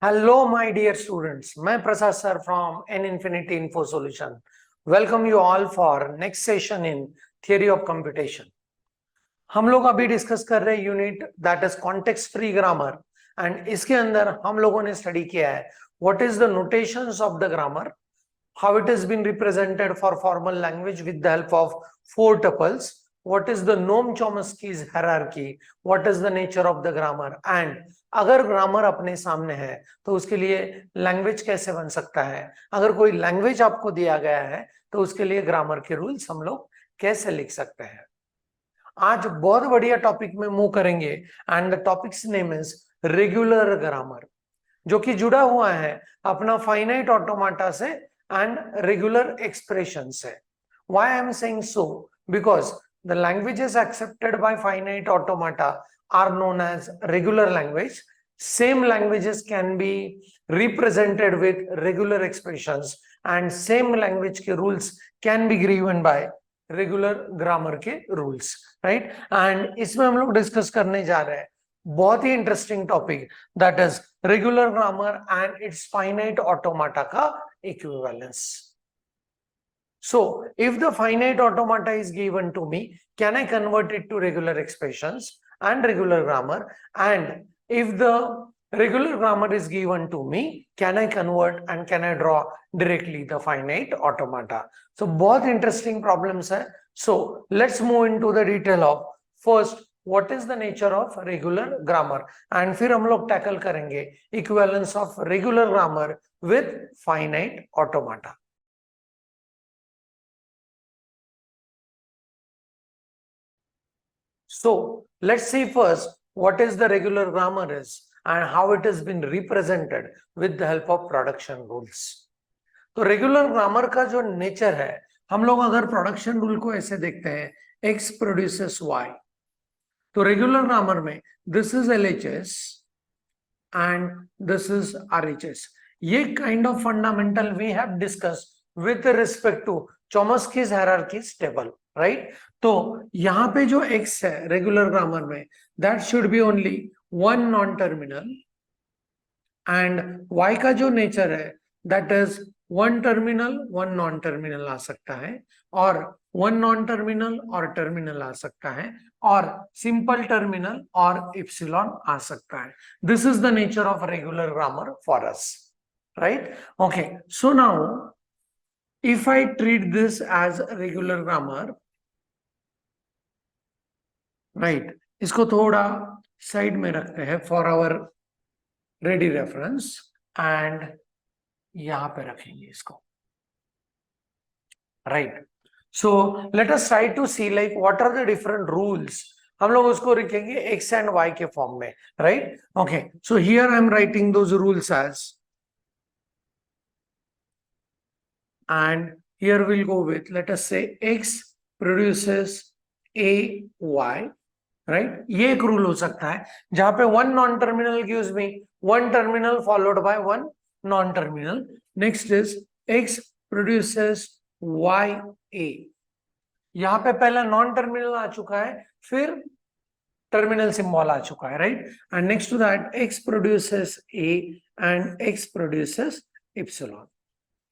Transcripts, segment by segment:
Hello, my dear students. मैं प्रसाद sir from N Infinity Info Solution. Welcome you all for next session in Theory of Computation. हम लोग अभी discuss कर रहे हैं unit that is context free grammar and इसके अंदर हम लोगों ने स्टडी किया है what is the notations of the grammar, how it has been represented for formal language with the help of four tuples, what is the Noam Chomsky's hierarchy, what is the nature of the grammar, and अगर grammar अपने सामने है तो उसके लिए language कैसे बन सकता है, अगर कोई लैंग्वेज आपको दिया गया है तो उसके लिए ग्रामर के रूल्स हम लोग कैसे लिख सकते हैं। आज बहुत बढ़िया टॉपिक में मूव करेंगे and the topics name is regular grammar, जो कि जुड़ा हुआ है अपना फाइनाइट ऑटोमाटा से and regular expressions है। Why I am saying so? Because the languages accepted by finite automata are known as regular language. Same languages can be represented with regular expressions and same language के rules can be given by regular grammar के rules, right? And इसमें हम लोग discuss करने जा रहे हैं बहुत ही interesting topic that is regular grammar and it's finite automata का equivalence. So if the finite automata is given to me, can I convert it to regular expressions and regular grammar? And if the regular grammar is given to me, can I convert and can I draw directly the finite automata? So बहुत interesting problems है। So let's move into the detail of first what is the nature of regular grammar, and फिर हम लोग tackle करेंगे equivalence of regular grammar with finite automata. So let's see first what is the regular grammar is and how it has been represented with the help of production rules. तो regular grammar का जो nature है, हम लोग अगर production rule को ऐसे देखते हैं x प्रोड्यूसेस y, तो रेगुलर ग्रामर में this is LHS and this is RHS। ये kind of fundamental we have discussed with respect to Chomsky's hierarchies table, right? तो यहाँ पे जो x है रेगुलर ग्रामर में that should be only one non terminal and y का जो nature है that is one terminal one non terminal आ सकता है, और वन नॉन टर्मिनल और टर्मिनल आ सकता है, और सिंपल टर्मिनल और इप्सिलॉन आ सकता है। This is the nature of regular grammar for us, right? Okay, so now if I treat this as regular grammar, right, इसको थोड़ा साइड में रखते हैं for our ready reference and यहां पे रखेंगे इसको, right? So let us try to see like what are the different rules. हम लोग उसको लिखेंगे एक्स एंड वाई के फॉर्म में, right? Okay, so here I am writing those rules as, and here we'll go with, let us say x produces a y, right? ये एक rule हो सकता है जहां पे one non terminal gives me one terminal followed by one non terminal. Next is x produces y a, यहां पे पहला नॉन टर्मिनल आ चुका है, फिर टर्मिनल सिंबल आ चुका है, right? And next to that x produces a and x produces epsilon,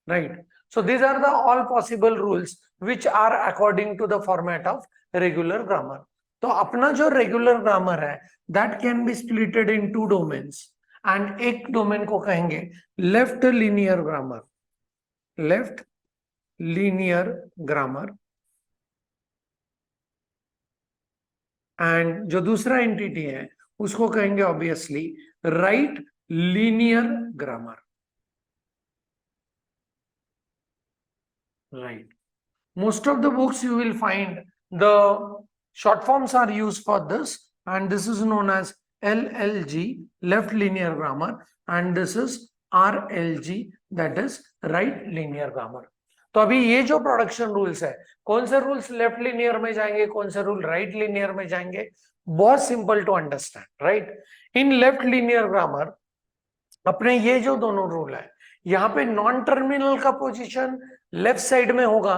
right? So these are the all possible rules which are according to the format of regular grammar. तो अपना जो regular grammar है that can be splitted in two domains, and एक domain को कहेंगे left linear grammar, left linear grammar, and जो दूसरा entity है उसको कहेंगे obviously right linear grammar, right? Most of the books you will find the short forms are used for this, and this is known as LLG, left linear grammar, and this is RLG, that is right linear grammar. तो अभी ये जो production rules है, कौन से rules left linear में जाएंगे, कौन से रूल राइट लिनियर में जाएंगे, बहुत simple to understand, right? In left linear grammar अपने ये जो दोनों रूल है, यहाँ पे नॉन टर्मिनल का पोजीशन लेफ्ट साइड में होगा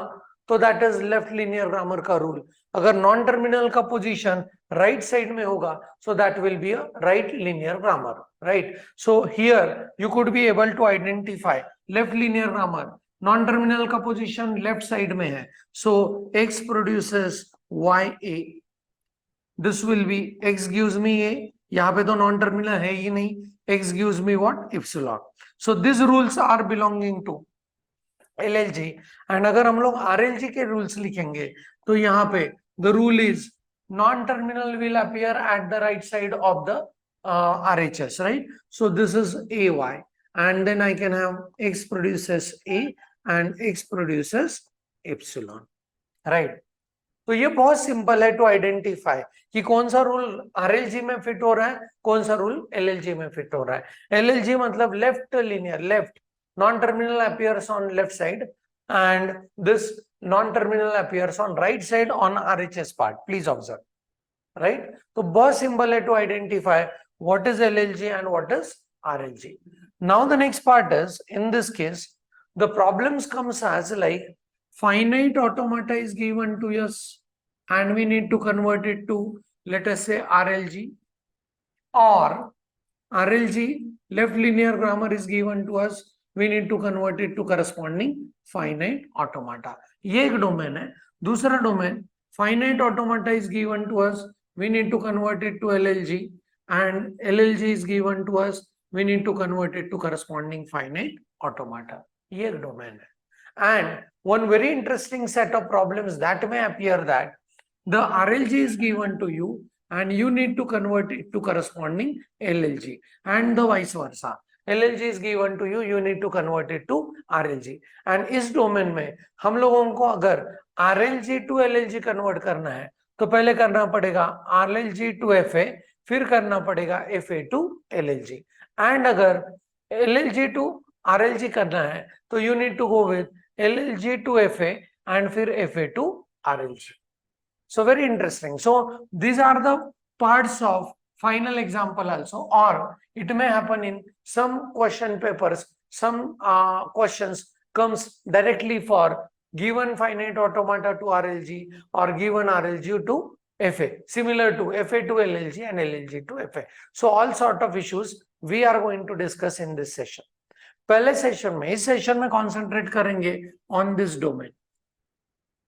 तो that is left linear grammar का रूल। अगर नॉन टर्मिनल का पोजीशन राइट साइड में होगा, so that will be a right linear grammar, right? So here you could be able to identify left linear grammar. Non terminal का position left side में है, so x produces ya. This will be x gives me a, यहाँ पे तो non terminal है ही नहीं, x gives me what? Epsilon. So these rules are belonging to LLG. And अगर हम लोग RLG के रूल्स लिखेंगे तो यहाँ पे the rule is non-terminal will appear at the right side of the RHS, right? So this is AY, and then I can have x produces A and x produces epsilon, right? तो ये बहुत simple है to identify कि कौन सा rule RLG में fit हो रहा है, कौन सा रूल एलएलजी में फिट हो रहा है। एलएलजी मतलब left linear, left non terminal appears on left side and this non terminal appears on right side on RHS part, please observe, right? तो बहुत सिंपल है to identify what is LLG and what is RLG. Now the next part is, in this case the problems comes as like finite automata is given to us and we need to convert it to, let us say, RLG, or RLG left linear grammar is given to us, we need to convert it to corresponding finite automata. ये एक domain है। दूसरा domain, finite automata is given to us, we need to convert it to LLG, and LLG is given to us, we need to convert it to corresponding finite automata. ये एक domain है। And one very interesting set of problems that may appear that the RLG is given to you and you need to convert it to corresponding LLG, and the vice versa. LLG is given to you, you need to convert it to RLG. And इस domain में हम लोगों को अगर RLG to LLG convert करना है तो पहले करना पड़ेगा RLG to FA, फिर करना पड़ेगा FA to LLG, and अगर LLG to RLG करना है तो you need to go with LLG to FA and फिर FA to RLG. So very interesting. So these are the parts of final example also, or it may happen in some question papers. Some questions comes directly for given finite automata to RLG or given RLG to FA, similar to FA to LLG and LLG to FA. So all sort of issues we are going to discuss in this session. पहले session में, इस session में concentrate करेंगे on this domain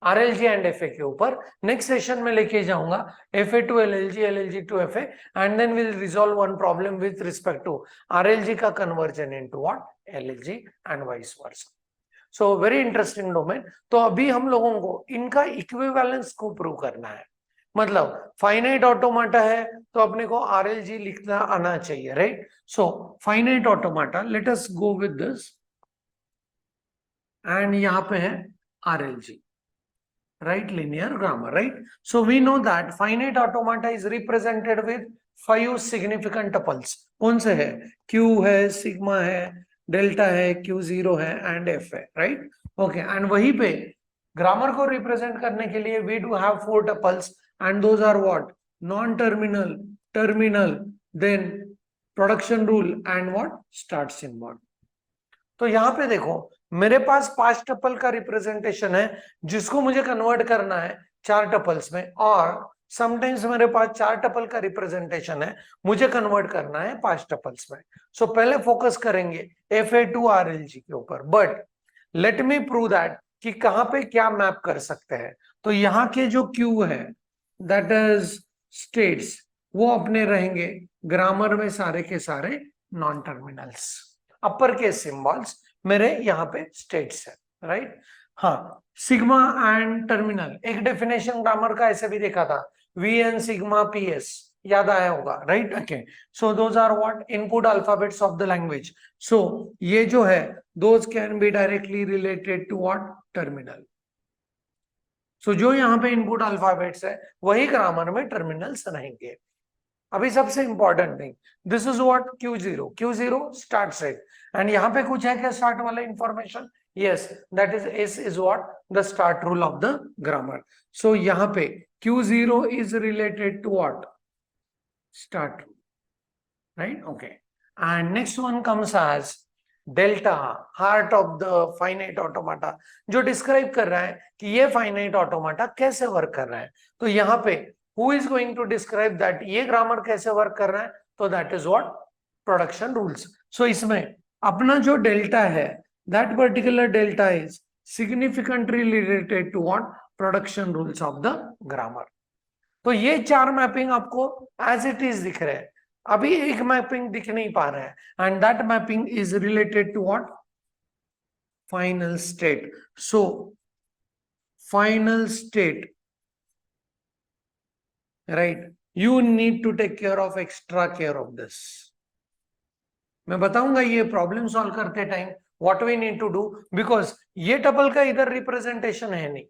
RLG and FA के ऊपर। Next session में लेके जाऊंगा FA to LLG, LLG to FA, and then will resolve one problem with respect to RLG का conversion into what, LLG and vice versa. So very interesting domain. तो अभी हम लोगों को इनका इक्विवेलेंस को प्रूव करना है। मतलब फाइनाइट ऑटोमाटा है तो अपने को आरएलजी लिखना आना चाहिए, right? So finite automata, let us go with this, and यहाँ पे है RLG, right linear grammar, right? So we know that finite automata is represented with 5 significant tuples. कौन से है? Q है, sigma है, delta है, Q0 है and F है, right? Okay, and वहीं पे ग्रामर को रिप्रेजेंट करने के लिए we do have 4 tuples and those are what? Non-terminal, terminal, then production rule and what? Start symbol. तो यहाँ पे देखो मेरे पास 5 टपल का रिप्रेजेंटेशन है जिसको मुझे कन्वर्ट करना है 4 टपल्स में, और समटाइम्स मेरे पास 4 टपल का रिप्रेजेंटेशन है, मुझे कन्वर्ट करना है 5 टपल्स में। सो पहले फोकस करेंगे FA to RLG के ऊपर, but let me prove that कि कहां पे क्या मैप कर सकते हैं। तो यहाँ के जो Q है दैट इज स्टेट्स, वो अपने रहेंगे ग्रामर में सारे के सारे non terminals, upper case symbols मेरे यहाँ पे स्टेट्स है, राइट? हाँ, सिग्मा एंड टर्मिनल एक डेफिनेशन ग्रामर का ऐसे भी देखा था, VN सिग्मा PS, याद आया होगा, right? Okay, so those are what? Input alphabets of the language. So ये जो है those can be directly related to what? Terminal. So जो यहाँ पे इनपुट अल्फाबेट्स है वही ग्रामर में टर्मिनल्स रहेंगे। अभी सबसे important thing, this is what? Q0, Q0 start set, and यहाँ पे कुछ है क्या स्टार्ट वाला information? Yes, that is S is what? The start rule of the grammar. So यहाँ पे Q0 is related to what? Start rule, right? Okay, and next one comes as delta, heart of the finite automata, जो describe कर रहा है कि ये finite ऑटोमाटा कैसे work कर रहा है। तो यहाँ पे who is going to describe that ये ग्रामर कैसे वर्क कर रहा है, तो that is what production rules. So इसमें अपना जो डेल्टा है, that particular delta is significantly related to what production rules of the grammar. तो ये चार मैपिंग आपको एज इट इज दिख रहे हैं, अभी एक मैपिंग दिख नहीं पा रहा है, and that mapping is related to what final state. So final state, right, you need to take care of extra care of this. मैं बताऊंगा ये प्रॉब्लम सॉल्व करते time what we need to do, because ये tuple का इधर representation है नहीं,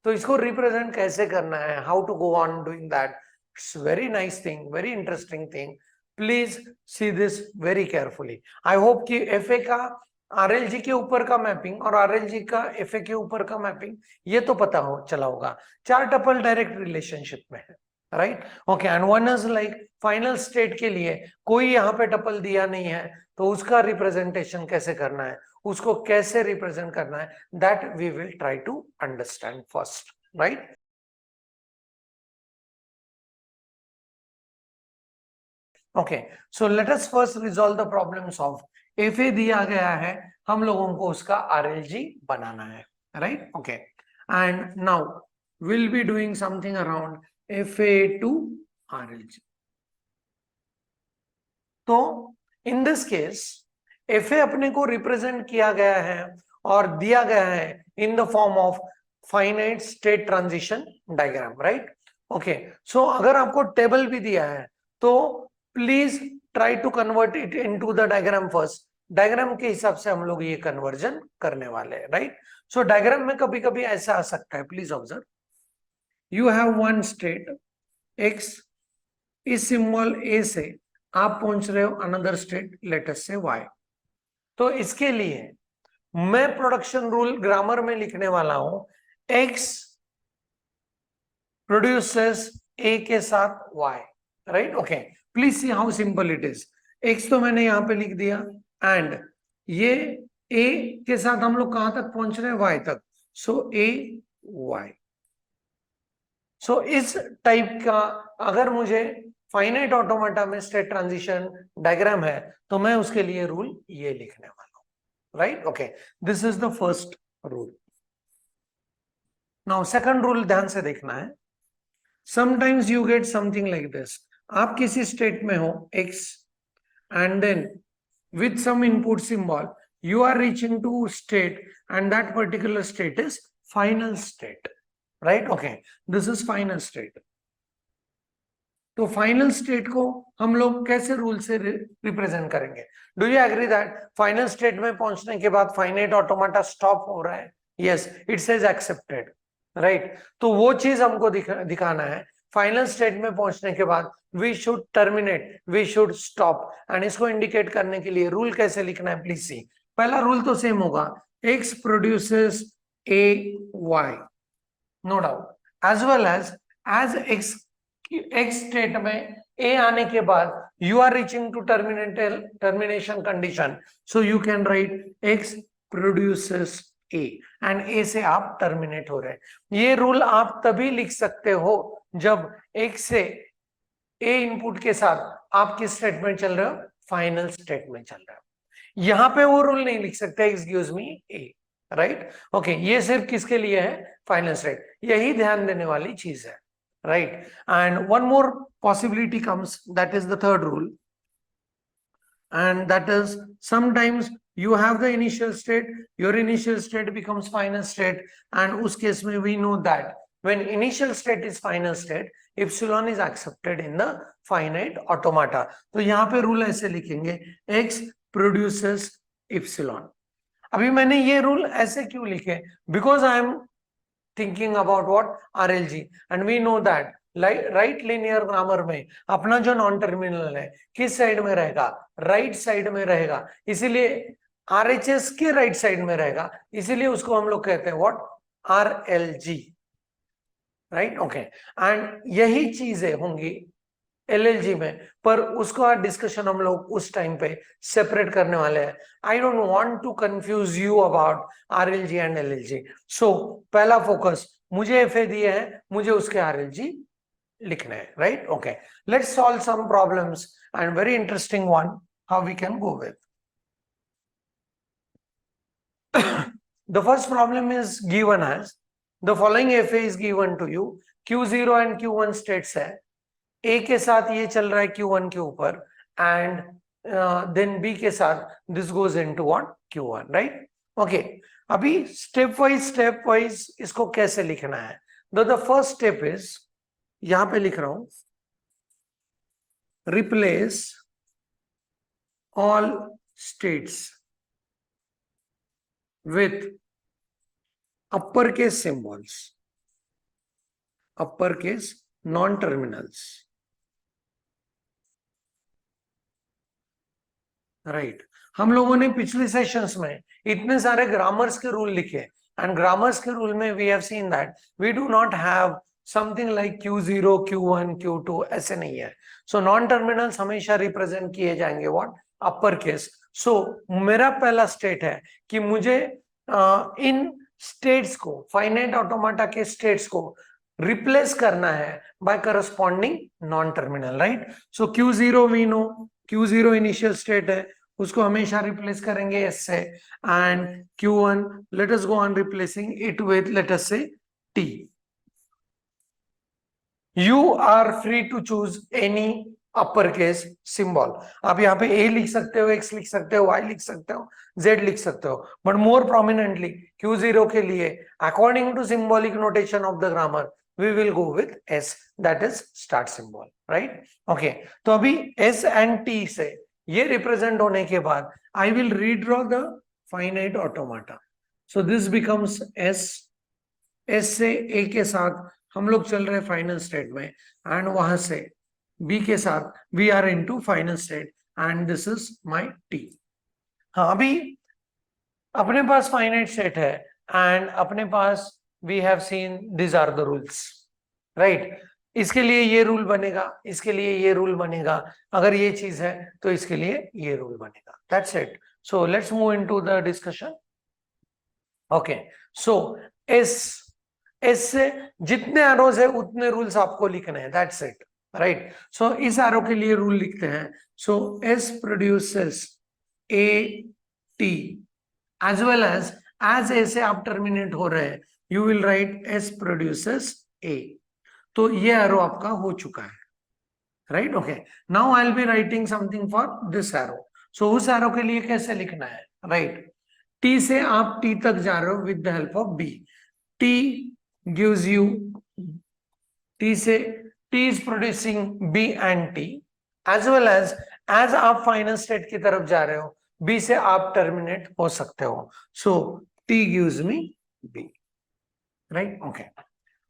तो इसको रिप्रेजेंट कैसे करना है, how to go on doing that, it's very nice thing, very interesting thing. Please see this very carefully. I hope कि एफए का आरएलजी के ऊपर का मैपिंग और आरएलजी का एफए के ऊपर का मैपिंग ये तो पता हो चला होगा। चार टपल डायरेक्ट रिलेशनशिप में है, right, okay. And one is like final state के लिए कोई यहाँ पे टपल दिया नहीं है, तो उसका रिप्रेजेंटेशन कैसे करना है, उसको कैसे रिप्रेजेंट करना है, that we will try to understand first, right. Okay, so let us first resolve the problems of FA दिया गया है, हम लोगों को उसका आरएलजी बनाना है, right, okay. And now will be doing something around FA to RLG. तो इन दिस केस एफए अपने को रिप्रेजेंट किया गया है और दिया गया है in the form of finite state transition diagram, right, okay. So अगर आपको टेबल भी दिया है तो please try to convert it into the diagram first. Diagram के हिसाब से हम लोग ये कन्वर्जन करने वाले हैं, राइट। सो डायग्राम में कभी कभी ऐसा आ सकता है, please observe, you have one state x, इस सिंबल ए से आप पहुंच रहे हो अनदर स्टेट लेटेस्ट से वाई। तो इसके लिए मैं प्रोडक्शन रूल ग्रामर में लिखने वाला हूं, एक्स प्रोड्यूसेस ए के साथ Y, right, okay. Please see how simple it is. X तो मैंने यहां पे लिख दिया, एंड ये ए के साथ हम लोग कहां तक पहुंच रहे हैं, वाई तक। सो ए वाई। सो इस टाइप का अगर मुझे फाइनाइट ऑटोमाटा में स्टेट ट्रांजिशन डायग्राम है तो मैं उसके लिए रूल ये लिखने वाला हूं, right, okay. This is the first rule. Now second rule ध्यान से देखना है। Sometimes you get something like this, आप किसी स्टेट में हो x, एंड देन with some input symbol you are reaching to state, and that particular state is final state, right, okay, this is final state। तो फाइनल स्टेट को हम लोग कैसे रूल से रिप्रेजेंट करेंगे? Do you agree that final state में पहुंचने के बाद फाइनाइट ऑटोमाटा स्टॉप हो रहा है? Yes, it says accepted, right. तो वो चीज हमको दिखाना है। फाइनल स्टेट में पहुंचने के बाद we should terminate, we should stop, and इसको इंडिकेट करने के लिए रूल कैसे लिखना है, प्लीज सी। पहला रूल तो सेम होगा, X produces A Y, no doubt, as well as X state में ए आने के बाद you are reaching to termination condition, so you can write X produces A, and A से आप terminate हो रहे हैं। ये रूल आप तभी लिख सकते हो जब एक से ए इनपुट के साथ आप किस स्टेट में चल रहे हो, फाइनल स्टेट में चल रहे हो। यहां पे वो रूल नहीं लिख सकते एक्स गिव्स मी ए, राइट, ओके। ये सिर्फ किसके लिए है, फाइनल स्टेट। यही ध्यान देने वाली चीज है, right, and one more possibility comes, that is the third rule, and that is sometimes you have the initial state, your initial state becomes final state, and us case mein we know that when initial state is final state, epsilon is accepted in the finite automata। तो यहाँ पे rule ऐसे लिखेंगे, x produces epsilon। अभी मैंने ये rule ऐसे क्यों लिखे, because I am thinking about what, RLG, and we know that right linear grammar में अपना जो नॉन टर्मिनल है किस साइड में रहेगा, राइट साइड में रहेगा, इसीलिए RHS के राइट साइड में रहेगा, इसीलिए उसको हम लोग कहते हैं what, RLG, right, okay. And यही चीजें होंगी एलएलजी में, पर उसका डिस्कशन हम लोग उस टाइम पे सेपरेट करने वाले हैं. I don't want to confuse you about RLG and LLG. So पहला फोकस, मुझे एफए दिए हैं, मुझे उसके आरएलजी लिखने हैं, right? Okay, let's solve some problems and very interesting one, how we can go with. The first problem is given as the following FA is given to you. Q0 and Q1 states है, A के साथ ये चल रहा है Q1 के ऊपर, and then B के साथ this goes into what? Q1, right? Okay. अभी step wise इसको कैसे लिखना है? The first step is, यहां पे लिख रहा हूं, replace all states with uppercase symbols, uppercase non-terminals, right. हम लोगों ने पिछले सेशंस में इतने सारे ग्रामर्स के रूल लिखे, एंड ग्रामर्स के रूल में we have seen that we do not have something like Q0, Q1, Q2, ऐसे नहीं है. सो नॉन टर्मिनल्स हमेशा रिप्रेजेंट किए जाएंगे व्हाट? Upper case. सो मेरा पहला स्टेट है कि मुझे इन स्टेट्स को, फाइनाइट ऑटोमाटा के स्टेट्स को रिप्लेस करना है by corresponding non terminal, right? So Q0 we know, Q0 initial state है, उसको हमेशा रिप्लेस करेंगे एस से, and Q1 let us go on replacing it with let us से T. You are free to choose any upper case symbol. आप यहाँ पे A लिख सकते हो, X लिख सकते हो, Y लिख सकते हो, Z लिख सकते हो, बट मोर प्रोमिनेंटली Q0 के लिए according to symbolic notation of the grammar we will go with S, that is start symbol, right? Okay, तो अभी S and T से ये रिप्रेजेंट होने के बाद I will redraw the finite automata. So this becomes S. S से A के साथ हम लोग चल रहे फाइनल स्टेट में, एंड वहां से B के साथ we are into final state, and this is my T. हाँ, अभी अपने पास फाइनाइट सेट है, एंड अपने पास we have seen this are the rules, right? इसके लिए ये रूल बनेगा, इसके लिए ये रूल बनेगा, अगर ये चीज है तो इसके लिए ये रूल बनेगा. That's it. So let's move into the discussion. Okay, so S से जितने एरोज है उतने रूल्स आपको लिखने हैं. That's it, right? सो इस एरो के लिए रूल लिखते हैं. So S produces A T as well as A से आप टर्मिनेट हो रहे हैं, you will write S produces A. तो ये एरो आपका हो चुका है, right? Okay, now I will be writing something for this arrow. So उस एरो के लिए कैसे लिखना है, राइट? T से आप T तक जा रहे हो with the help of B. T gives you, T से T is producing B and T, as well as आप फाइनल स्टेट की तरफ जा रहे हो, B से आप टर्मिनेट हो सकते हो. सो T gives me B, right? Okay,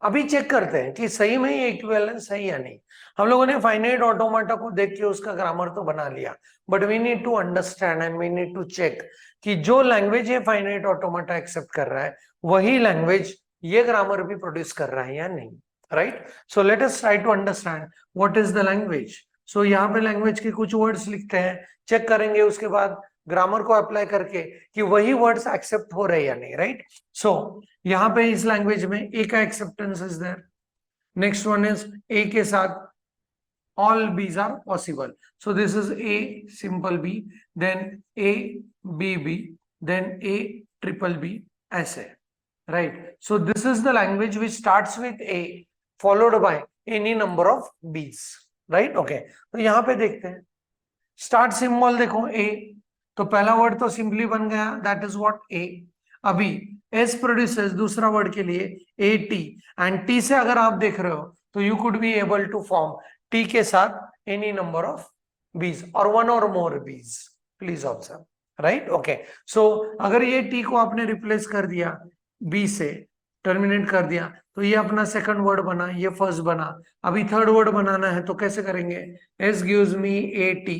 अभी चेक करते हैं कि सही में ये इक्विवेलेंस है या नहीं. हम लोगों ने फाइनाइट ऑटोमाटा को देख के उसका ग्रामर तो बना लिया, but we need to understand and we need to check कि जो लैंग्वेज ये फाइनाइट ऑटोमाटा एक्सेप्ट कर रहा है वही लैंग्वेज ये ग्रामर भी प्रोड्यूस कर रहा है या नहीं, right? So let us try to understand what is the language. So यहाँ पे लैंग्वेज के कुछ वर्ड्स लिखते हैं, चेक करेंगे उसके बाद ग्रामर को अप्लाई करके कि वही वर्ड्स एक्सेप्ट हो रहे या नहीं, राइट? सो यहाँ पे इस लैंग्वेज में ए का acceptance is there. Next one is A के साथ all Bs are possible. So this is A simple B, then A B B, then A triple B, ऐसे, right? So this is the language which starts with A followed by any number of Bs, right? Okay, तो यहाँ पे देखते हैं start symbol, देखो ए, तो पहला word तो सिंपली बन गया, दैट इज व्हाट ए. अभी एस प्रोड्यूसेस दूसरा वर्ड के लिए ए टी, एंड टी से अगर आप देख रहे हो तो you could be able to form T के साथ एनी नंबर ऑफ बीज और वन और मोर बीज, please observe, right? Okay, so अगर ये टी को आपने रिप्लेस कर दिया बी से, टर्मिनेट कर दिया, तो ये अपना सेकंड वर्ड बना, ये फर्स्ट बना. अभी थर्ड वर्ड बनाना है तो कैसे करेंगे? S gives me A T,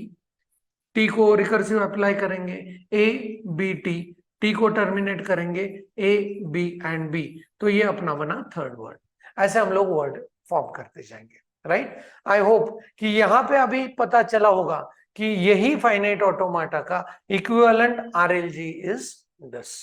T को रिकर्सिव अप्लाई करेंगे ए बी टी, टी को टर्मिनेट करेंगे ए बी एंड बी, तो ये अपना बना थर्ड वर्ड. ऐसे हम लोग वर्ड फॉर्म करते जाएंगे, राइट। आई होप कि यहाँ पे अभी पता चला होगा कि यही फाइनाइट ऑटोमाटा का इक्विवेलेंट आरएलजी इज दिस।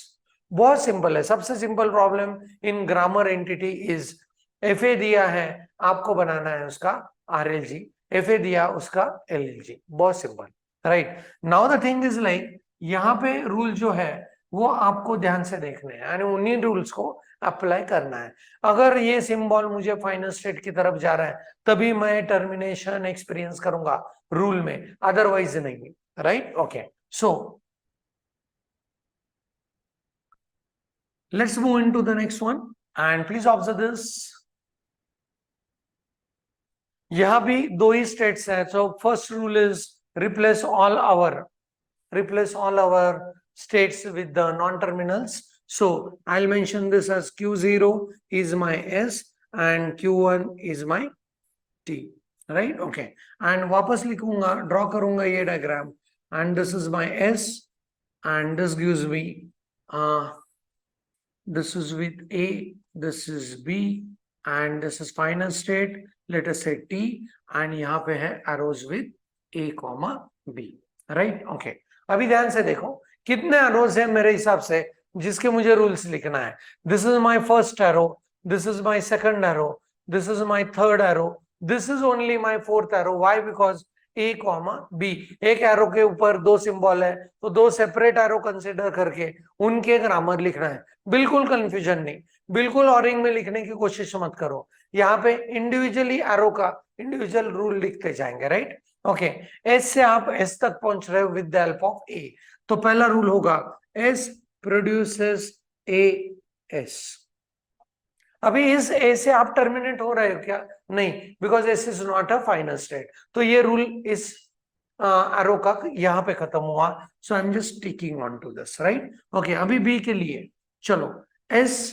बहुत सिंपल है। सबसे simple problem in grammar entity is FA दिया है, आपको बनाना है उसका आरएलजी, एफए दिया उसका एलएलजी। बहुत simple, right. Now the thing is like यहाँ पे रूल जो है वो आपको ध्यान से देखने हैं, यानी उन्हीं रूल्स को अप्लाई करना है। अगर ये सिंबल मुझे फाइनल स्टेट की तरफ जा रहा है तभी मैं टर्मिनेशन एक्सपीरियंस करूंगा रूल में, अदरवाइज नहीं, right. Okay, so let's move into the next one and please observe this. यहां भी दो ही स्टेट्स हैं। So first rule is replace all our states with the non-terminals. So I'll mention this as Q0 is my S and Q1 is my T, right? Okay, and वापस लिखूंगा, draw करूंगा ये diagram, and this is my S and this gives me this is with A, this is B and this is final state, let us say T, and यहाँ पे है arrows with A, B, right? Okay, अभी ध्यान से देखो कितने arrows है मेरे हिसाब से जिसके मुझे रूल्स लिखना है। This is my first arrow, this is my second arrow, this is my third arrow, this is only my fourth arrow. Why? Because A comma B, एक एरो के ऊपर दो सिंबल है तो दो सेपरेट एरो कंसिडर करके उनके grammar लिखना है। बिल्कुल कंफ्यूजन नहीं, बिल्कुल ऑरिंग में लिखने की कोशिश मत करो। यहाँ पे इंडिविजुअली एरो का इंडिविजुअल रूल लिखते जाएंगे, राइट। ओके, एस से आप एस तक पहुंच रहे हो विद द हेल्प ऑफ ए। तो पहला रूल होगा एस प्रोड्यूसेस ए एस। अभी इस ए से आप टर्मिनेट हो रहे हो क्या? नहीं, because S is not a final state. तो ये रूल इस एरो का यहां पे खत्म हुआ। So I am just ticking on to this, right. Okay, अभी बी के लिए चलो, एस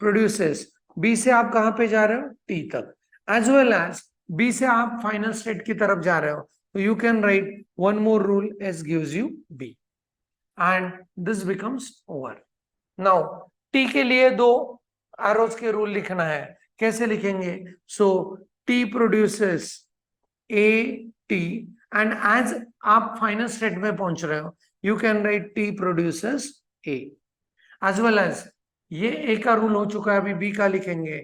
प्रोड्यूसेस, बी से आप कहां पे जा रहे हो? टी तक। एज वेल एज बी से आप फाइनल स्टेट की तरफ जा रहे हो तो you can write one more rule, S gives you B and this becomes over. Now T के लिए दो एरोज के रूल लिखना है, कैसे लिखेंगे? So T produces A T and as आप फाइनल स्टेट में पहुंच रहे हो you can write T produces A. As well as ये ए का रूल हो चुका है, अभी बी का लिखेंगे,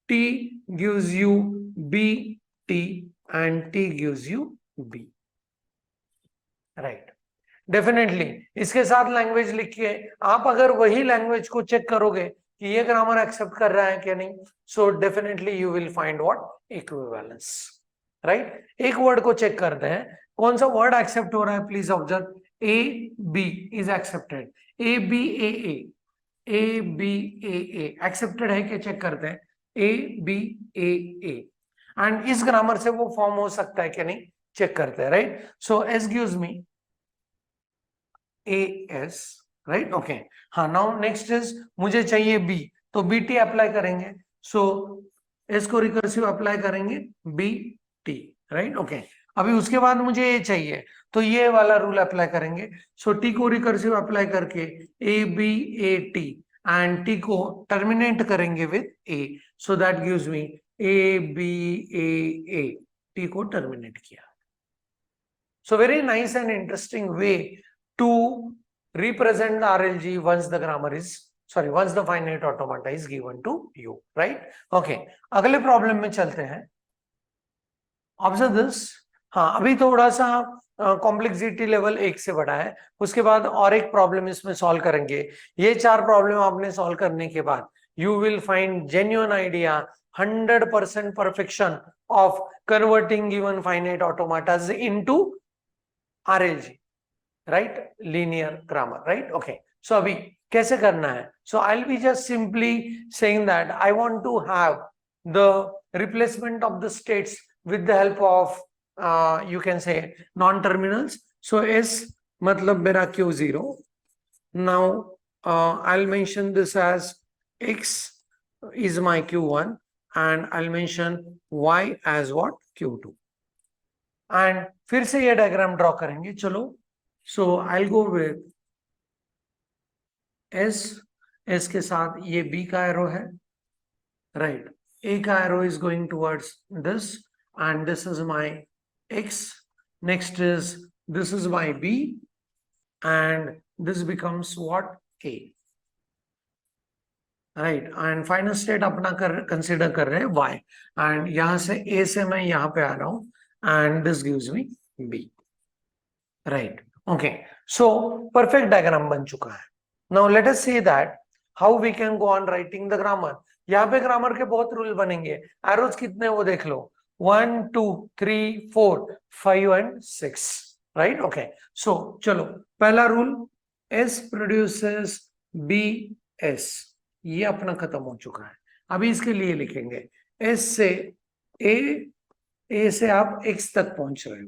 T gives you B T and T gives you B, right. Definitely इसके साथ लैंग्वेज लिखिए। आप अगर वही लैंग्वेज को चेक करोगे कि ये ग्रामर एक्सेप्ट कर रहा है कि नहीं, so definitely you will find what equivalence, right. एक वर्ड को चेक करते हैं, कौन सा वर्ड एक्सेप्ट हो रहा है? Please observe, A B is accepted, A B A A B A accepted है कि चेक करते हैं, ए बी ए एंड इस ग्रामर से वो फॉर्म हो सकता है कि नहीं, चेक करते हैं, right. So S gives me AS, right. Okay, हाँ, नाउ नेक्स्ट इज मुझे चाहिए B, तो BT अप्लाई करेंगे। सो S को रिकर्सिव अप्लाई करेंगे BT, राइट। ओके, अभी उसके बाद मुझे A चाहिए तो ये वाला रूल अप्लाई करेंगे। सो T को रिकर्सिव अप्लाई करके ABAT एंड T को टर्मिनेट करेंगे with A, so that gives me ABAA, T को टर्मिनेट किया। So very nice and interesting way to represent the RLG once the grammar is, sorry, once the finite automata is given to you, right? Okay, अगले problem में चलते हैं। Observe this. हाँ, अभी थोड़ा सा कॉम्प्लेक्सिटी लेवल एक से बढ़ा है, उसके बाद और एक प्रॉब्लम इसमें सॉल्व करेंगे। ये चार प्रॉब्लम आपने सॉल्व करने के बाद you will find genuine idea, 100% perfection of converting given finite automatas into RLG, right? Linear grammar, right? Okay, so अभी कैसे करना है? So I'll be just simply saying that I want to have the replacement of the states with the help of you can say non-terminals. So S मतलब मेरा Q0. Now I'll mention this as X is my Q1 and I'll mention Y as what? Q2. And फिर से ये diagram draw करेंगे। चलो, सो आई go with S, S के साथ ये बी का एरो है, राइट। ए का arrow is going towards this and this is my x. Next is this is my b, and this becomes what? A. Right and final state अपना consider कर रहे हैं y, एंड यहां से a से मैं यहां पे आ रहा हूं, and this gives me b. Right, okay. So perfect diagram बन चुका है. Now let us see that how we can go on writing the grammar. यहाँ पे ग्रामर के बहुत रूल बनेंगे. एरोज कितने वो देख लो, 1 2 3 4 5 एंड 6. Right, okay. सो चलो, पहला rule, S produces B S, ये अपना खत्म हो चुका है. अभी इसके लिए लिखेंगे S से A से आप X तक पहुंच रहे हो,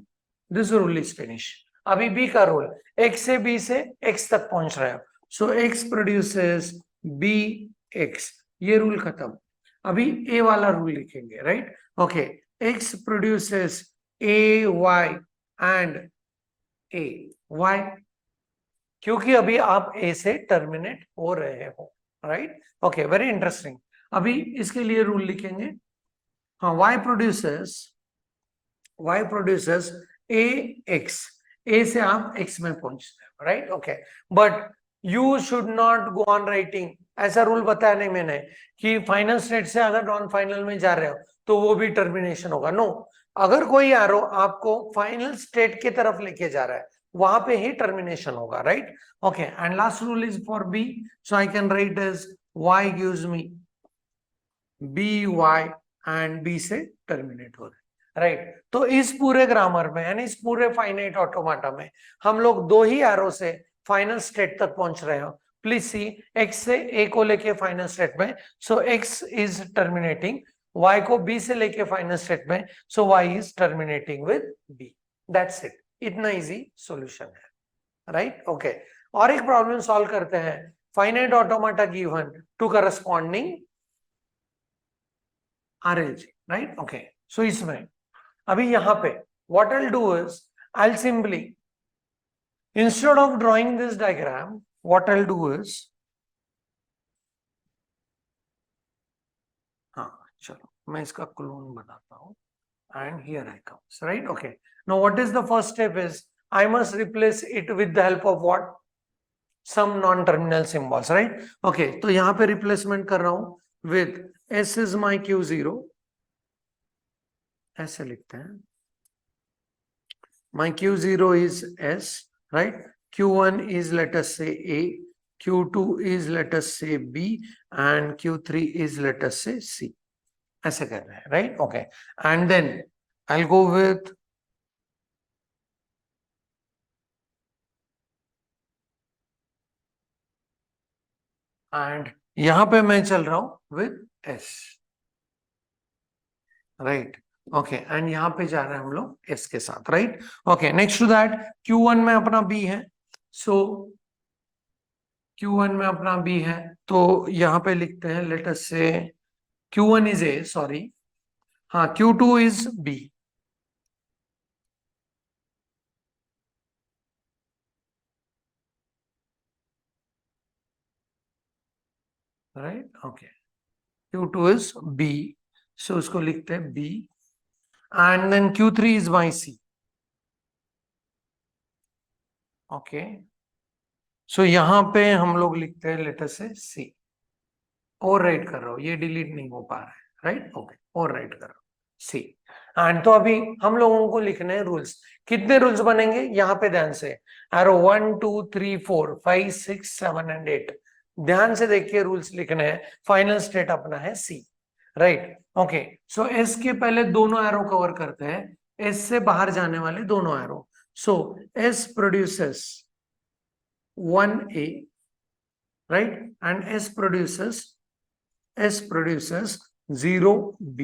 दिस रूल इज फिनिश. अभी B का रूल, X से B से X तक पहुंच रहे हो, सो X प्रोड्यूसेस B X, ये रूल खत्म. अभी A वाला रूल लिखेंगे. Right, okay. X produces A Y and A Y, क्योंकि अभी आप A से टर्मिनेट हो रहे हो. Right, okay, very interesting. अभी इसके लिए रूल लिखेंगे. हाँ, y producers a x, a से आप x में पहुंचते हो. Right, okay. But you should not go on writing, ऐसा रूल बताया नहीं मैंने कि फाइनल स्टेट से अगर नॉन फाइनल में जा रहे हो तो वो भी टर्मिनेशन होगा. नो, अगर कोई एरो आपको फाइनल स्टेट की तरफ लेके जा रहा है, वहां पे ही टर्मिनेशन होगा. Right, okay. And last rule is for b, so I can write as y gives me by and b से टर्मिनेट हो रहे. राइट, तो इस पूरे ग्रामर में यानी इस पूरे फाइनाइट ऑटोमाटा में हम लोग दो ही एरो से फाइनल स्टेट तक पहुंच रहे हो. प्लीज सी, x से a को लेके फाइनल स्टेट में, so x is terminating, y को b से लेके फाइनल स्टेट में, so y is terminating with b. That's it, इतना इजी सॉल्यूशन है. Right, okay. और एक प्रॉब्लम सॉल्व करते हैं. Finite automata given to corresponding RLG. Right, okay. So इसमें अभी यहां पे what I'll do is I'll simply, instead of drawing this diagram, what I'll do is, हाँ चलो मैं इसका क्लोन बनाता हूं, and here I come. Right, okay. Now what is the first step is I must replace it with the help of what? Some non-terminal symbols. Right, okay. तो यहां पे replacement कर रहा हूं with S is my Q0, ऐसे लिखते हैं. My Q0 is S, right? Q1 is, let us say, A, Q2 is, let us say, B, and Q3 is, let us say, C. ऐसे कर रहे हैं. Right, okay. And then I'll go with and यहां पे मैं चल रहा हूं with S. Right, okay. And यहाँ पे जा रहे हैं हम लोग S के साथ. Right, okay. Next to that, Q1 में अपना B है, so Q1 में अपना B है, तो यहाँ पे लिखते हैं, let us say Q1 is A, sorry. हाँ, Q2 is B. Right, okay. Q2 is B, so उसको लिखते हैं B, and then Q3 is my C. Okay, so यहाँ पे हम लोग लिखते हैं लेटर से C. और राइट कर रहा हूँ, ये डिलीट नहीं हो पा रहा है. Right, okay. और राइट कर रहा हूँ C. एंड तो अभी हम लोगों को लिखने हैं रूल्स. कितने रूल्स बनेंगे यहाँ पे ध्यान से, एरो 1 2 3 4 5 6 7 एंड 8, ध्यान से देखिए रूल्स लिखने हैं. फाइनल स्टेट अपना है C. Right, okay. So S के पहले दोनों एरो कवर करते हैं, S से बाहर जाने वाले दोनों arrow. So S produces 1A, right, and S produces 0B.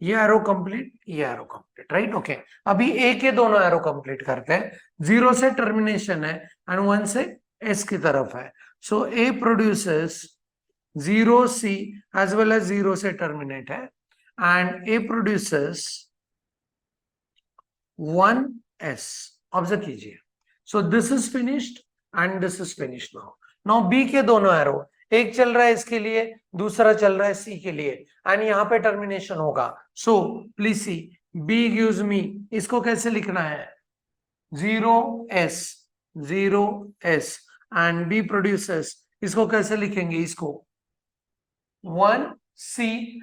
ये एरो कंप्लीट, ये एरो कंप्लीट. Right, okay. अभी A के दोनों एरो कंप्लीट करते हैं. 0 से टर्मिनेशन है एंड 1 से S की तरफ है, so A produces 0C as well as 0 से टर्मिनेट है, and A produces 1S. Observe कीजिए. सो this is finished and this is finished. Now B के दोनों एरो, एक चल रहा है इसके लिए, दूसरा चल रहा है C के लिए, एंड यहाँ पे टर्मिनेशन होगा. So please see, B gives me, इसको कैसे लिखना है, 0s, 0s, and B produces, इसको कैसे लिखेंगे, इसको 1c,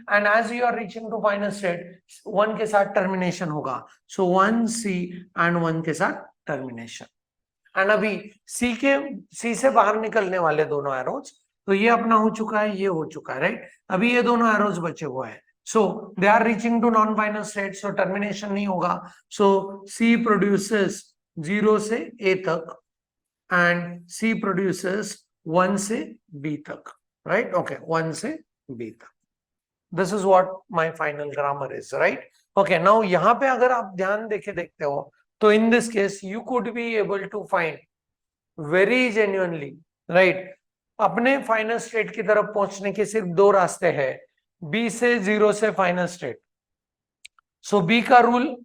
and as you are reaching to final state 1 के साथ टर्मिनेशन होगा, सो 1c एंड 1 के साथ टर्मिनेशन। एंड अभी सी से बाहर निकलने वाले दोनों एरोज, तो ये अपना हो चुका है, ये हो चुका है, राइट। अभी ये दोनों एरोज बचे हुए हैं, so they are reaching to non final state, so termination नहीं होगा। सो सी प्रोड्यूसेस 0 से ए तक एंड सी प्रोड्यूसेस 1 से बी तक, राइट, ओके, 1 से बी तक। This is what my final grammar is, right, okay. Now यहाँ पे अगर आप ध्यान देके देखते हो, तो in this case you could be able to find very genuinely, right, अपने फाइनल स्टेट की तरफ पहुंचने के सिर्फ 2 रास्ते हैं, बी से 0 से फाइनल स्टेट। सो बी का रूल,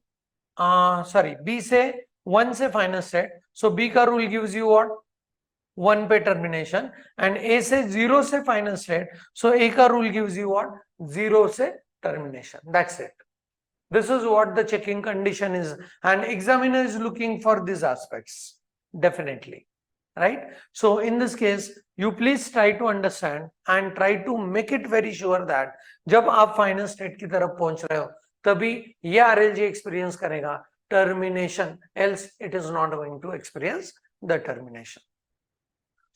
सॉरी, बी से 1 से फाइनल स्टेट, सो बी का रूल गिव्स यू व्हाट, 1 पे टर्मिनेशन, एंड ए से 0 से फाइनल स्टेट, सो ए का रूल गिव्स यू व्हाट, 0 से termination, that's it. This is what the checking condition is, and examiner is looking for these aspects, definitely, right? So in this case, you please try to understand and try to make it very sure that जब आप final state की तरफ पहुंच रहे हो, तभी ये RLG experience करेगा termination, else it is not going to experience the termination.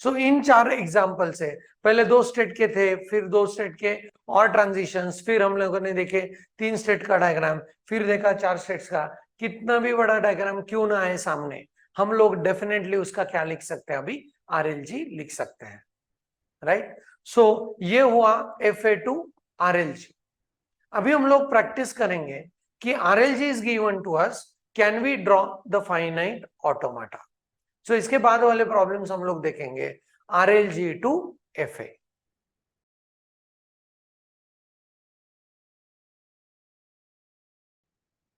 So in 4 example से, पहले 2 स्टेट के थे, फिर 2 स्टेट के और ट्रांजिशंस, फिर हम लोगों ने देखे 3 स्टेट का डायग्राम, फिर देखा 4 स्टेट्स का। कितना भी बड़ा डायग्राम क्यों ना आए सामने, हम लोग डेफिनेटली उसका क्या लिख सकते हैं, अभी RLG लिख सकते हैं, राइट। सो ये हुआ FA टू RLG। अभी हम लोग प्रैक्टिस करेंगे कि RLG is given to us, can we draw the finite automata. So इसके बाद वाले प्रॉब्लम्स हम लोग देखेंगे RLG टू FA।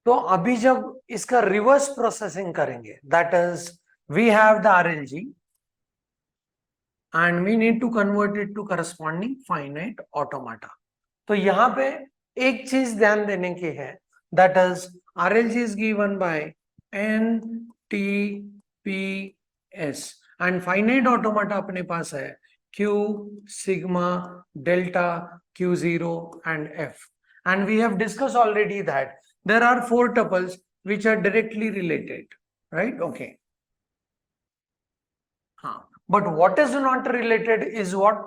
तो अभी जब इसका रिवर्स प्रोसेसिंग करेंगे, that is we have the RLG and we need to convert it to corresponding finite automata. तो यहां पे एक चीज ध्यान देने की है, that is RLG is given by NTPS and finite automata अपने पास है Q, sigma, delta, Q0 and F. And we have discussed already that there are 4 tuples which are directly related, right? Okay. But what is not related is what?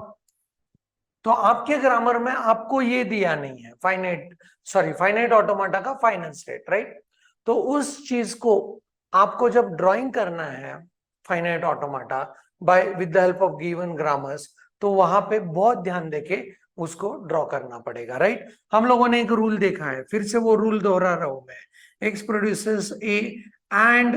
तो आपके grammar में आपको ये दिया नहीं है, फाइनाइट ऑटोमाटा का final state, right. तो उस चीज को आपको जब ड्राइंग करना है finite automata by with the help of given grammars, तो वहां पे बहुत ध्यान देके उसको ड्रॉ करना पड़ेगा, राइट। हम लोगों ने एक रूल देखा है, फिर से वो रूल दोहरा रहा हूं मैं, एक्स प्रोड्यूसेस ए एंड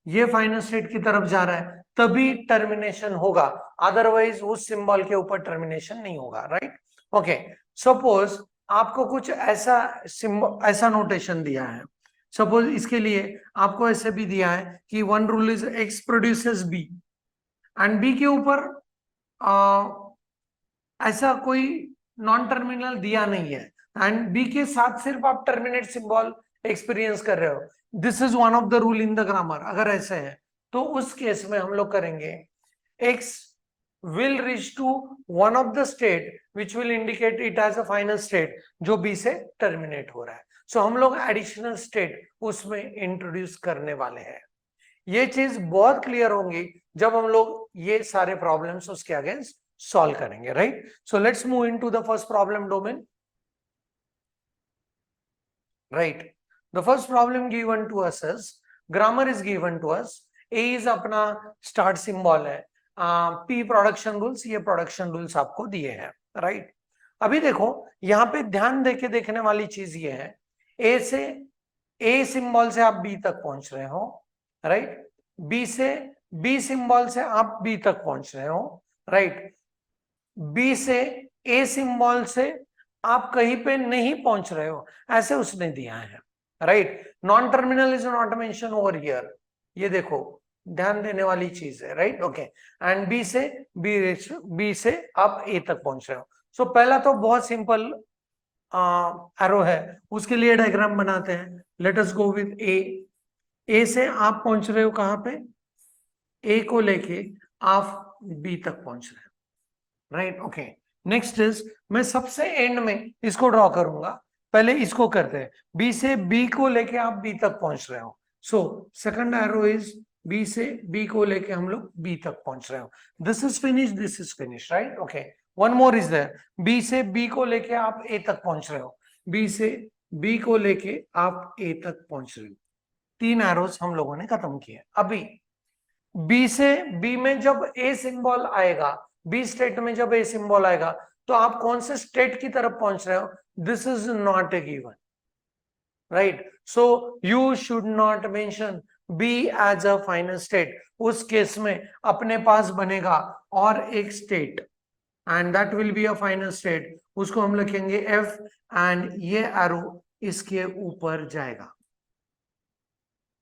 ये फाइनल स्टेट की तरफ जा रहा है, तभी टर्मिनेशन होगा, अदरवाइज उस सिंबल के ऊपर टर्मिनेशन नहीं होगा, राइट। ओके, सपोज आपको कुछ ऐसा सिंबल, ऐसा नोटेशन दिया है, सपोज इसके लिए आपको ऐसे भी दिया है कि 1 rule is X produces B, and B के ऊपर ऐसा कोई नॉन टर्मिनल दिया नहीं है, एंड बी के साथ सिर्फ आप टर्मिनेट सिंबल एक्सपीरियंस कर रहे हो, this is one of the rule in the grammar. अगर ऐसे है तो उस केस में हम लोग करेंगे x will reach to one of the state which will indicate it as a final state जो b से टर्मिनेट हो रहा है। सो हम लोग एडिशनल स्टेट उसमें इंट्रोड्यूस करने वाले हैं। ये चीज बहुत क्लियर होंगी जब हम लोग ये सारे प्रॉब्लम्स उसके अगेंस्ट सॉल्व करेंगे, right. So let's move into the first problem domain, right. The first problem given to us is, grammar is given to us, A is अपना स्टार्ट सिंबल है, P प्रोडक्शन रूल्स, ये production rules आपको दिए हैं, right. अभी देखो यहाँ पे ध्यान देके देखने वाली चीज ये है, A से A सिंबल से आप B तक पहुंच रहे हो, राइट। B से B सिंबल से आप B तक पहुंच रहे हो, राइट। B से A सिंबल से आप कहीं पे नहीं पहुंच रहे हो, ऐसे उसने दिया है, right. Non terminal is not mention over here, ये देखो ध्यान देने वाली चीज है, राइट। ओके, एंड बी से आप ए तक पहुंच रहे हो। सो पहला तो बहुत सिंपल एरो है उसके लिए डायग्राम बनाते हैं. लेट अस गो विद ए से आप पहुंच रहे हो कहां पे, ए को लेके आप बी तक पहुंच रहे हो, राइट. ओके, नेक्स्ट इज मैं सबसे एंड में इसको ड्रॉ करूंगा. पहले इसको करते हैं. बी से बी को लेके आप बी तक पहुंच रहे हो. So second arrow is B से बी को लेके हम लोग बी तक पहुंच रहे हो. This is finish, right. Okay, one more is there. B से बी को लेके आप ए तक पहुंच रहे हो. बी से बी को लेके आप ए तक पहुंच रहे हो. 3 एरोज हम लोगों ने खत्म किए. अभी बी से बी में जब ए सिंबल आएगा, बी स्टेट में जब ए सिंबल आएगा तो आप कौन से स्टेट की तरफ पहुंच रहे हो, this is not a given, right. So you should not mention B as a final state. उस केस में अपने पास बनेगा और एक state and that will be a final state. उसको हम लिखेंगे एफ एंड ये एरो इसके ऊपर जाएगा,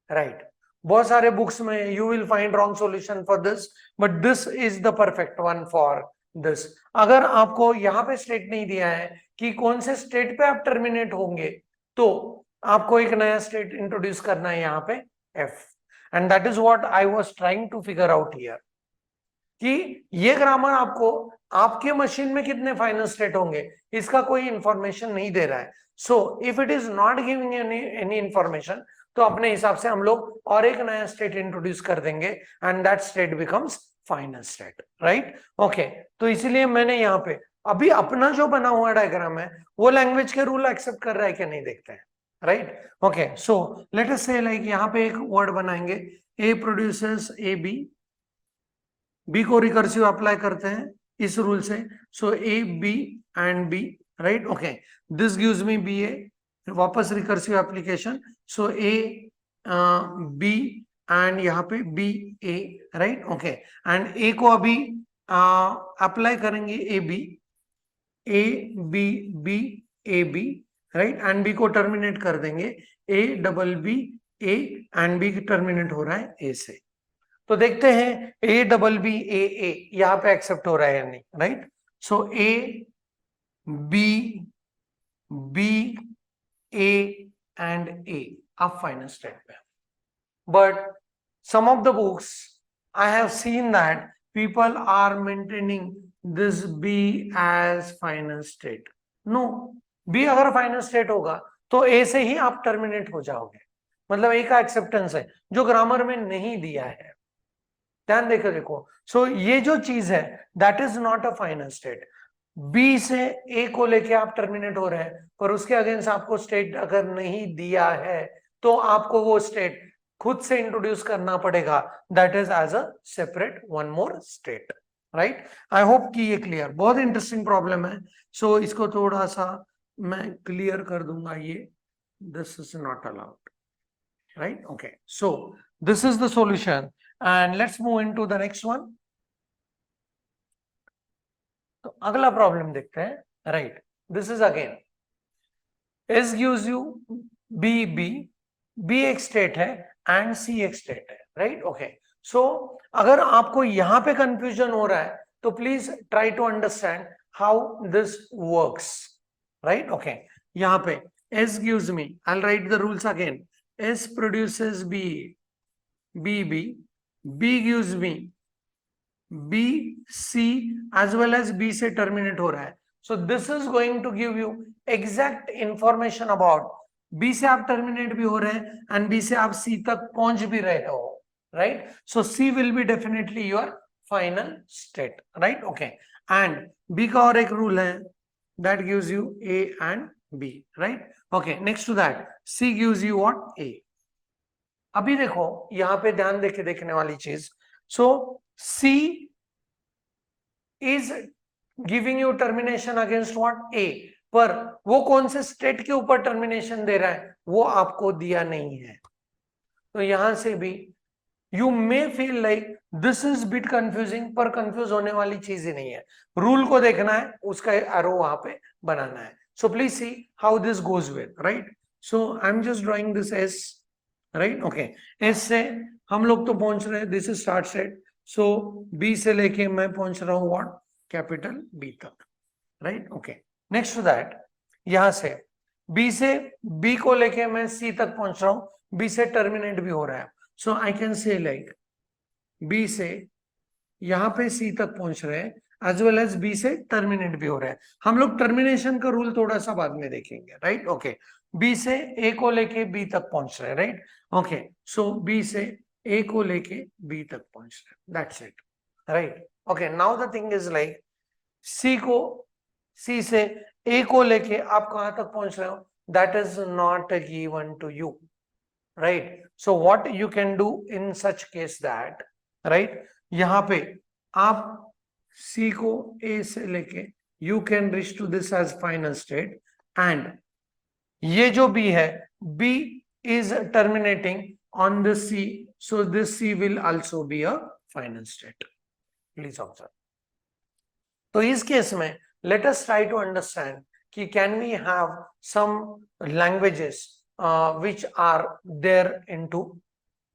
राइट. बहुत सारे बुक्स में you will find wrong solution for this, but this is the perfect one for this. अगर आपको यहाँ पे स्टेट नहीं दिया है कि कौन से स्टेट पे आप टर्मिनेट होंगे, तो आपको एक नया स्टेट इंट्रोड्यूस करना है यहाँ पे F. And that is what I was trying to figure out here, कि ये ग्रामर आपको आपके मशीन में कितने फाइनल स्टेट होंगे इसका कोई इंफॉर्मेशन नहीं दे रहा है. So if it is not giving any information, तो अपने हिसाब से हम लोग और एक नया स्टेट इंट्रोड्यूस कर देंगे and that state becomes final state, right. Okay, तो इसीलिए मैंने यहाँ पे अभी अपना जो बना हुआ डायग्राम है वो लैंग्वेज के रूल एक्सेप्ट कर रहा है कि नहीं देखते हैं, right. Okay, so let us say like यहाँ पे एक वर्ड बनाएंगे, A produces A B. B को रिकर्सिव अप्लाई करते हैं इस रूल से. So A B and B, right. Okay, this gives me B A. वापस recursive application. So A B and यहाँ पे B A, right. Okay, and A को अभी अप्लाई करेंगे A B B A B, right. And B को terminate कर देंगे A double B A and B terminate हो रहा है ए से. तो देखते हैं ए डबल बी ए यहाँ पे एक्सेप्ट हो रहा है या नहीं, right. So A B B A and A अब फाइनल स्टेट पे. But some of the books I have seen that people are maintaining this B as final state. No, B अगर फाइनल स्टेट होगा तो ए से ही आप terminate हो जाओगे. मतलब ए का एक्सेप्टेंस है जो ग्रामर में नहीं दिया है. ध्यान देकर देखो. सो ये जो चीज है that is not a final state. B से ए को लेके आप टर्मिनेट हो रहे हैं, पर उसके अगेंस्ट आपको स्टेट अगर नहीं दिया है तो आपको वो स्टेट खुद से इंट्रोड्यूस करना पड़ेगा. That is as a separate one more state, right. I hope कि ये क्लियर. बहुत इंटरेस्टिंग प्रॉब्लम है. सो इसको थोड़ा सा मैं क्लियर कर दूंगा. ये this is not allowed, right. Okay, so this is the solution. And let's move into the next one. तो अगला प्रॉब्लम देखते हैं, right. This is again S gives you B B. B एक स्टेट है and C एक state है, right. Okay, so अगर आपको यहां पे कंफ्यूजन हो रहा है तो please try to understand how this works, right. Okay, यहां पे S gives me, I will write the rules again. S produces B B B. B gives me B, C as well as B से terminate हो रहा है. So this is going to give you exact information about B से आप terminate भी हो रहे हैं and B से आप C तक पहुंच भी रहे हो, right? So C will be definitely your final state, right? Okay. And B का और एक rule है that gives you A and B, right? Okay. Next to that, C gives you what? A. अभी देखो यहां पे ध्यान देके देखने वाली चीज. So C is giving you termination against what A, पर वो कौन से स्टेट के ऊपर टर्मिनेशन दे रहा है वो आपको दिया नहीं है. तो यहां से भी you may feel like this is bit confusing, पर कंफ्यूज होने वाली चीज ही नहीं है. रूल को देखना है, उसका एरो वहां पे बनाना है. So please see how this goes with, right. So I am just drawing this S, right. Okay, S से हम लोग तो पहुंच रहे हैं, this is start set. So B से लेके मैं पहुंच रहा हूं व्हाट, कैपिटल बी तक, right. Okay, next to that यहां से बी को लेके मैं सी तक पहुंच रहा हूं, बी से टर्मिनेट भी हो रहा है। So I can say like B से यहां पे सी तक पहुंच रहे हैं, एज वेल एज बी से टर्मिनेट भी हो रहा है। हम लोग टर्मिनेशन का रूल थोड़ा सा बाद में देखेंगे, राइट। ओके, बी से ए को लेके बी तक पहुंच रहे हैं, राइट। ओके, सो बी से ए को लेके बी तक पहुंच रहे हैं, that's it, right. Okay, now the thing is like C से ए को लेके आप कहां तक पहुंच रहे हो, that is not given to you, right. So what you can do in such case that, right, यहां पे आप सी को ए से लेके you can reach to this as final state, and ये जो बी है, B is terminating on the C, so this C will also be a final state, please observe. तो इस केस में let us try to understand कि can we have some languages which are there into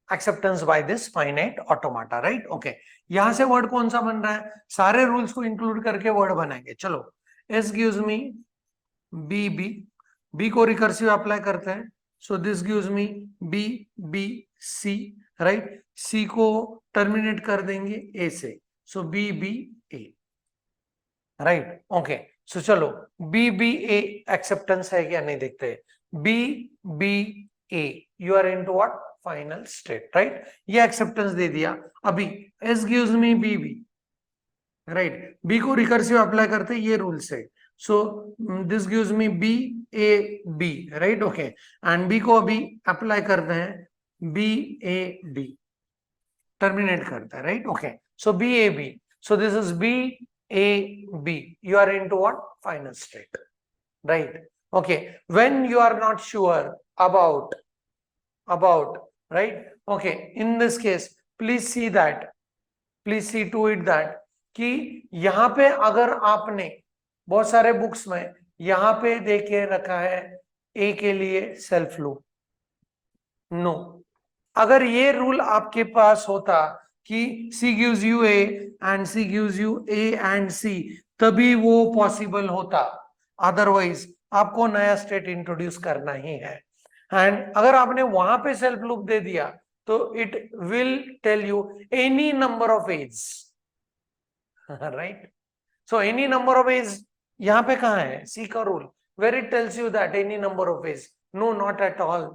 acceptance by this finite automata, right? Okay, यहां से word कौन सा बन रहा है, सारे रूल्स को इंक्लूड करके वर्ड बनाएंगे। चलो, S gives me B को रिकर्सिव अप्लाई करते हैं, so this gives me B right. C को टर्मिनेट कर देंगे A से, सो A, राइट। ओके, सो चलो A एक्सेप्टेंस है क्या नहीं देखते हैं। A you are into what final state, right? ये एक्सेप्टेंस दे दिया। अभी S gives me B right, B को रिकर्सिव अप्लाई करते ये रूल से, so this gives me B right. Okay, and B को अभी अप्लाई करते हैं B टर्मिनेट करता है, right. Okay, so B so this is B you are into what final state, right? Okay, when you are not sure about right, okay, in this case please see to it that कि यहां पे अगर आपने बहुत सारे books में यहां पे दे के रखा है ए के लिए सेल्फ लूप, नो, अगर ये रूल आपके पास होता कि C gives you A and C gives you A and C, तभी वो पॉसिबल होता, अदरवाइज आपको नया स्टेट इंट्रोड्यूस करना ही है। एंड अगर आपने वहां पे सेल्फ लूप दे दिया तो it will tell you any number of A's, right. So any number of A's यहां पे कहां है, सी का rule, where it tells you that any number of A's, no not at all,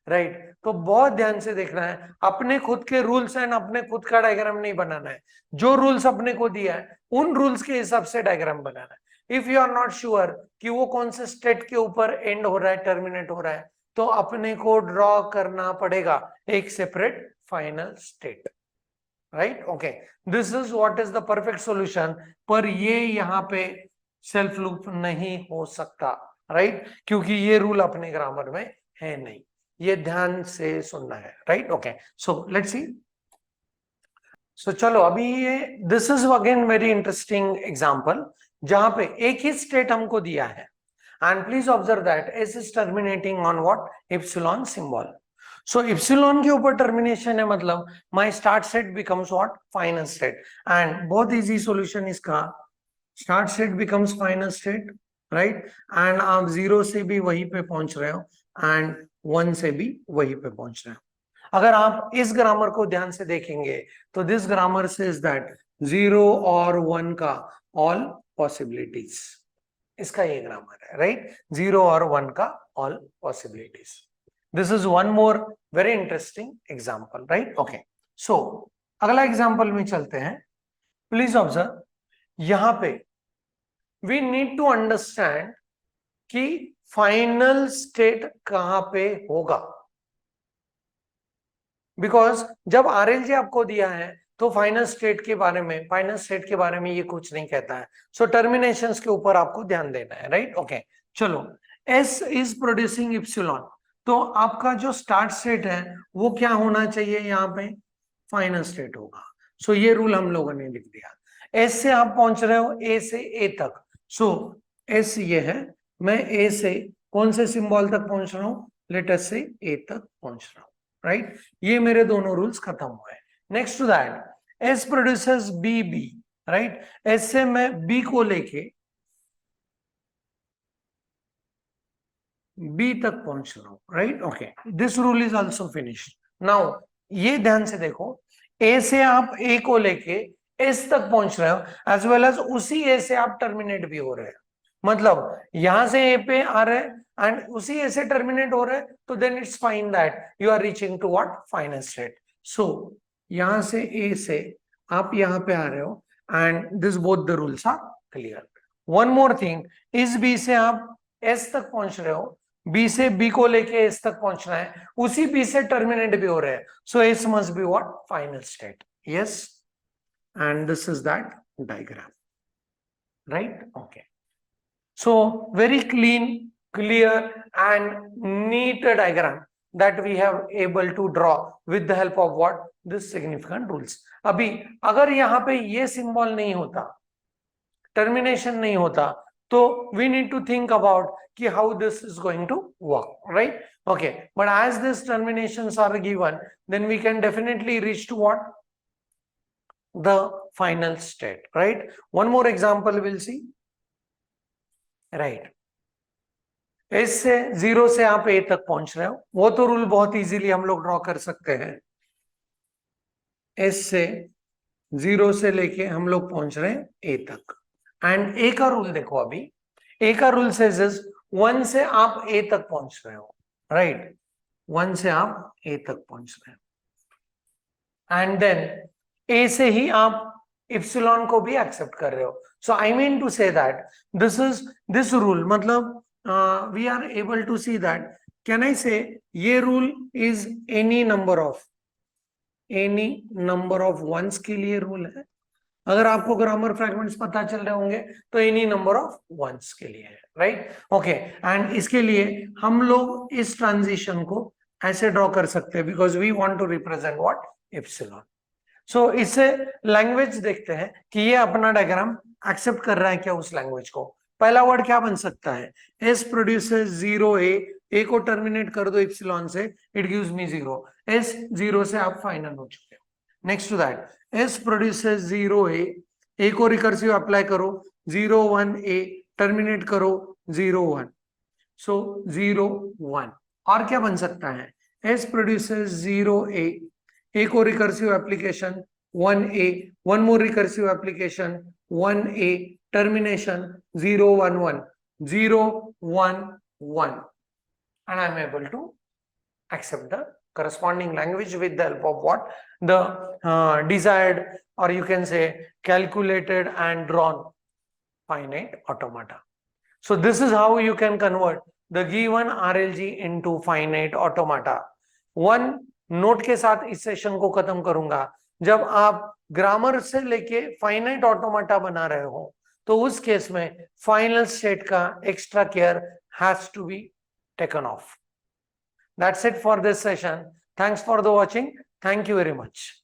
right. तो बहुत ध्यान से देखना है, अपने खुद के रूल्स एंड अपने खुद का डायग्राम नहीं बनाना है, जो रूल्स अपने को दिया है उन रूल्स के हिसाब से डायग्राम बनाना है। If you are not sure कि वो कौन से स्टेट के ऊपर एंड हो रहा है, टर्मिनेट हो रहा है, तो अपने को ड्रॉ करना पड़ेगा एक separate final state, right. Okay, this is what is the perfect solution, पर ये यहाँ पे सेल्फ लूप नहीं हो सकता, राइट, क्योंकि ये रूल अपने ग्रामर में है नहीं, ये ध्यान से सुनना है, right. Okay, so let's see. So चलो अभी ये this is again very interesting example जहां पे एक ही स्टेट हमको दिया है, and please observe that S is terminating on what epsilon symbol. So epsilon के ऊपर टर्मिनेशन है, मतलब my start state becomes what final state, and बहुत इजी सॉल्यूशन इसका, start state becomes final state, right, and आप 0 से भी वहीं पे पहुंच रहे हो एंड 1 से भी वहीं पे पहुंच रहे हो। अगर आप इस ग्रामर को ध्यान से देखेंगे तो दिस ग्रामर सेज दैट 0 और 1 का ऑल पॉसिबिलिटीज, इसका ये ग्रामर है, राइट, 0 और 1 का all possibilities. This is one more very interesting example, right. Okay, so अगला एग्जाम्पल में चलते हैं। प्लीज ऑब्जर्व, यहां पे वी नीड टू अंडरस्टैंड कि फाइनल स्टेट कहां पे होगा, बिकॉज जब आरएलजी आपको दिया है तो फाइनल स्टेट के बारे में ये कुछ नहीं कहता है, सो टर्मिनेशंस के ऊपर आपको ध्यान देना है, राइट। ओके, चलो, एस इज प्रोड्यूसिंग इप्सिलॉन, तो आपका जो स्टार्ट स्टेट है वो क्या होना चाहिए, यहाँ पे फाइनल स्टेट होगा, सो ये रूल हम लोगों ने लिख दिया। एस से आप पहुंच रहे हो ए से ए तक, सो एस ये है, मैं ए से कौन से सिंबल तक पहुंच रहा हूं, लेटर से ए तक पहुंच रहा हूं, राइट। ये मेरे दोनों रूल्स खत्म हुए। Next to that S producers B, right, S से मैं बी को लेके बी तक पहुंच रहा हूं, right? Okay, this rule is also finished. Now ये ध्यान से देखो, ए से आप ए को लेके एस तक पहुंच रहे हो, एज वेल एज उसी ए से आप टर्मिनेट भी हो रहे हैं। मतलब यहां से ए पे आ रहे हैं एंड उसी ए से टर्मिनेट हो रहे हैं, तो then it's fine that you are reaching to what? Final state. So यहां से ए से आप यहां पे आ रहे हो and this both the rules are clear. One more thing, इस बी से आप एस तक पहुंच रहे हो, बी से बी को लेके एस तक पहुंचना है, उसी बी से टर्मिनेट भी हो रहे हैं, so S must be what? Final state. Yes, and this is that diagram, right? Okay, so very clean, clear and neat diagram that we have able to draw with the help of what? This significant rules. अभी अगर यहाँ पे ये symbol नहीं होता, termination नहीं होता, तो we need to think about कि how this is going to work, right? Okay, but as these terminations are given, then we can definitely reach to what? The final state, right? One more example we'll see, right? S से zero से आप ए तक पहुंच रहे हो, वो तो rule बहुत इजीली हम लोग ड्रॉ कर सकते हैं। एस से जीरो से लेके हम लोग पहुंच रहे हैं ए तक, एंड ए का रूल देखो, अभी ए का रूल से वन से आप ए तक पहुंच रहे हो, राइट? वन से आप ए तक पहुंच रहे हो एंड देन ए से ही आप इप्सिलॉन को भी एक्सेप्ट कर रहे हो। So I mean to say that this is this rule, मतलब we are able to see that, can I say ये rule is any number of ones के लिए रूल है। अगर आपको ग्रामर फ्रैगमेंट्स पता चल रहे होंगे तो एनी नंबर ऑफ वंस के लिए है, राइट? ओके, एंड इसके लिए हम लोग इस ट्रांजिशन को ऐसे ड्रॉ कर सकते हैं, because we want to represent what? Epsilon. So इससे लैंग्वेज देखते हैं कि ये अपना डायग्राम एक्सेप्ट कर रहा है क्या उस लैंग्वेज को। पहला वर्ड क्या बन सकता है? एस प्रोड्यूसेस जीरो ए को टर्मिनेट कर दो इप्सिलॉन से, it gives me zero. S zero से आप फाइनल हो चुके हो। Next to that, S produces zero A को रिकर्सिव अप्लाई करो, 0 1 ए टर्मिनेट करो 0 1, सो 0 1। और क्या बन सकता है? एस प्रोड्यूसेस जीरो ए को recursive application 1a, one more recursive application 1a, termination 0 1 1 0 1 1, and I am able to accept the corresponding language with the help of what? The desired, or you can say calculated and drawn finite automata. So this is how you can convert the given RLG into finite automata. One note के साथ इस session को खत्म करूंगा, जब आप grammar से लेके फाइनाइट ऑटोमाटा बना रहे हो तो उस केस में फाइनल स्टेट का extra care has to be taken of. That's it for this session. Thanks for the watching. Thank you very much.